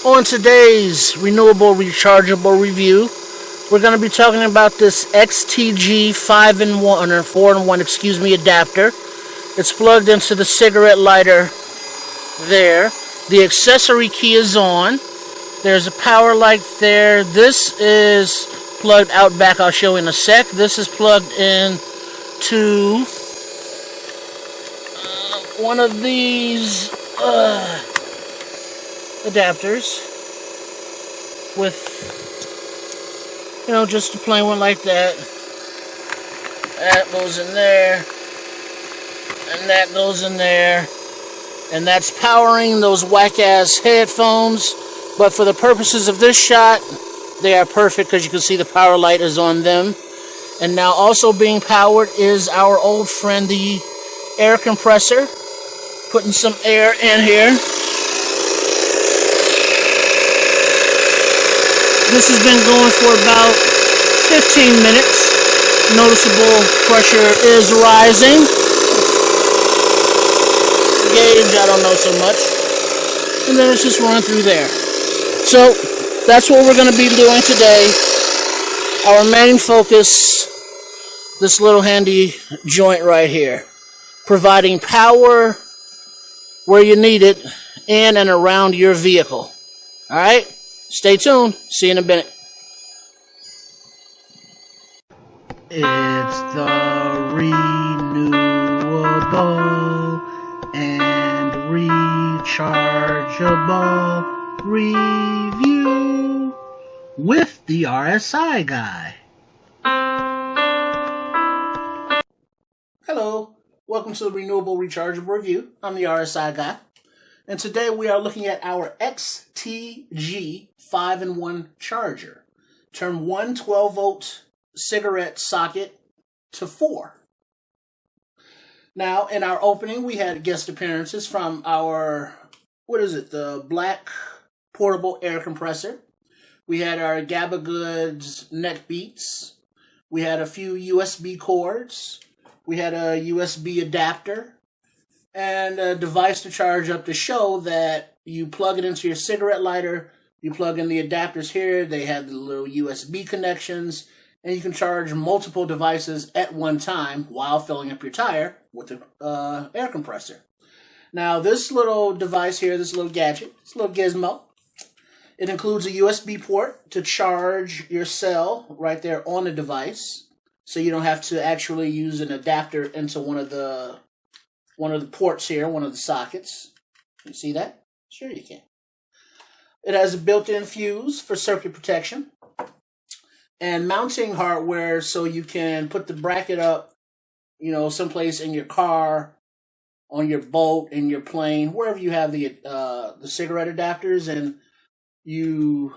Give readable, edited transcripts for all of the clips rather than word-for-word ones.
On today's renewable rechargeable review, we're going to be talking about this XTG 5-in-1 or 4-in-1, adapter. It's plugged into the cigarette lighter there. The accessory key is on. There's a power light there. This is plugged out back. I'll show you in a sec. This is plugged in to one of these adapters with, just a plain one like that. That goes in there, and that goes in there, and that's powering those whack-ass headphones. But for the purposes of this shot, they are perfect because you can see the power light is on them. And now also being powered is our old friend, the air compressor. Putting some air in here. This has been going for about 15 minutes. Noticeable pressure is rising. Gauge, I don't know so much. And then it's just running through there. So, that's what we're going to be doing today. Our main focus, this little handy joint right here. Providing power where you need it in and around your vehicle. Alright? Stay tuned. See you in a minute. It's the renewable and rechargeable review with the RSI Guy. Hello. Welcome to the Renewable Rechargeable Review. I'm the RSI Guy. And today we are looking at our XTG 5-in-1 charger. Turn one 12-volt cigarette socket to 4. Now, in our opening, we had guest appearances from our, the black portable air compressor. We had our Gabba Goods neck beats. We had a few USB cords. We had a USB adapter and a device to charge up to show that you plug it into your cigarette lighter, you plug in the adapters here, they have the little USB connections, and you can charge multiple devices at one time while filling up your tire with the air compressor. Now this little device here, this little gadget, this little gizmo, it includes a USB port to charge your cell right there on the device. So you don't have to actually use an adapter into one of the ports here, one of the sockets. Can you see that? Sure you can. It has a built-in fuse for circuit protection and mounting hardware so you can put the bracket up, someplace in your car, on your boat, in your plane, wherever you have the cigarette adapters, and you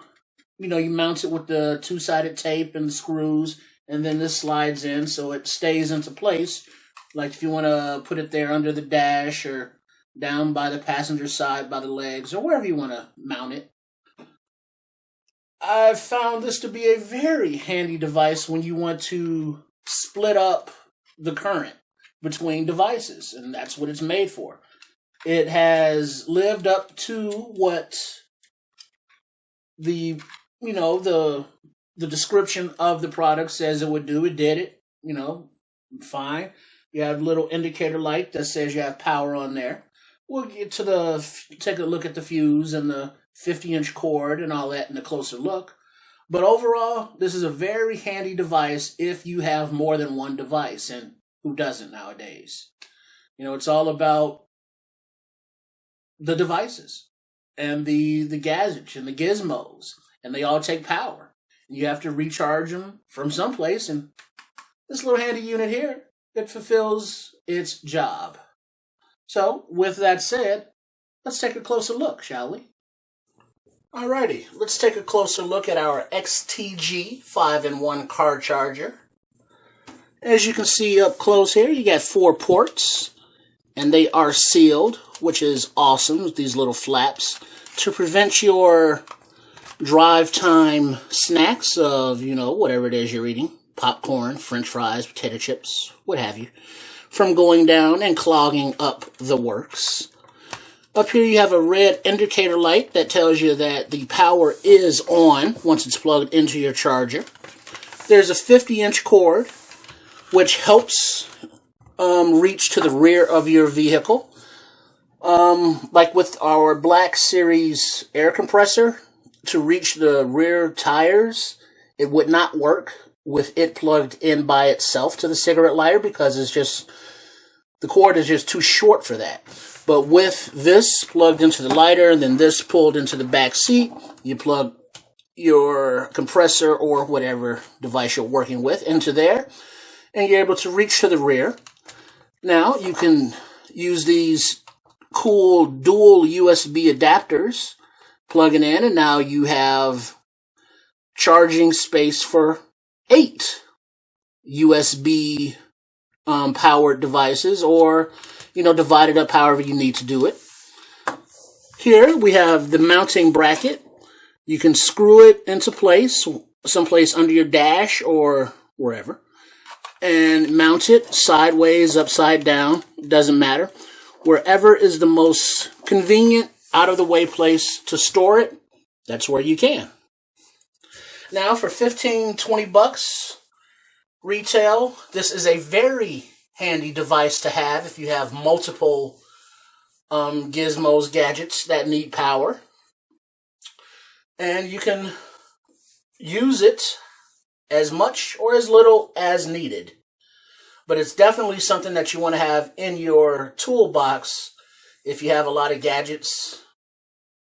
mount it with the two-sided tape and the screws. And then this slides in so it stays into place. Like if you want to put it there under the dash or down by the passenger side by the legs or wherever you want to mount it. I've found this to be a very handy device when you want to split up the current between devices. And that's what it's made for. It has lived up to what the description of the product says it would do. It did it, fine. You have a little indicator light that says you have power on there. We'll get to take a look at the fuse and the 50-inch cord and all that in a closer look. But overall, this is a very handy device if you have more than one device, and who doesn't nowadays? It's all about the devices and the gadgets and the gizmos, and they all take power. You have to recharge them from someplace, and this little handy unit here, it fulfills its job. So, with that said, let's take a closer look, shall we? Alrighty, let's take a closer look at our XTG 5-in-1 car charger. As you can see up close here, you got 4 ports, and they are sealed, which is awesome with these little flaps to prevent your drive time snacks of, whatever it is you're eating, popcorn, french fries, potato chips, what have you, from going down and clogging up the works. Up here you have a red indicator light that tells you that the power is on once it's plugged into your charger. There's a 50-inch cord which helps reach to the rear of your vehicle. Like with our Black Series air compressor, to reach the rear tires, it would not work with it plugged in by itself to the cigarette lighter because it's just, the cord is just too short for that. But with this plugged into the lighter and then this pulled into the back seat, you plug your compressor or whatever device you're working with into there, and you're able to reach to the rear. Now you can use these cool dual USB adapters, plugging in, and now you have charging space for 8 USB powered devices, or divide it up however you need to do it. Here we have the mounting bracket. You can screw it into place, someplace under your dash or wherever, and mount it sideways, upside down, doesn't matter. Wherever is the most convenient, out-of-the-way place to store it, that's where you can. Now for $15-20 retail, this is a very handy device to have if you have multiple gizmos, gadgets that need power. And you can use it as much or as little as needed. But it's definitely something that you want to have in your toolbox if you have a lot of gadgets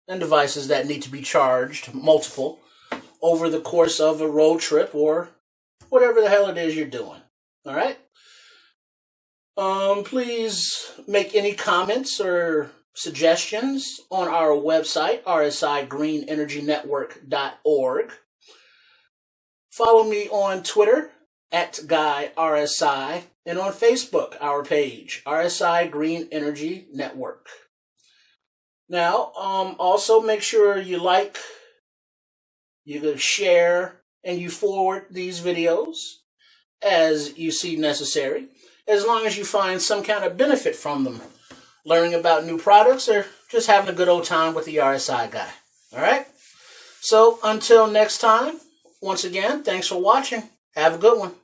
and devices that need to be charged, multiple, over the course of a road trip or whatever the hell it is you're doing. All right? Please make any comments or suggestions on our website, rsigreenenergynetwork.org. Follow me on Twitter, @GuyRSI, and on Facebook, our page, RSI Green Energy Network. Now, also make sure you like, you share, and you forward these videos as you see necessary, as long as you find some kind of benefit from them, learning about new products or just having a good old time with the RSI guy. All right? So until next time, once again, thanks for watching. Have a good one.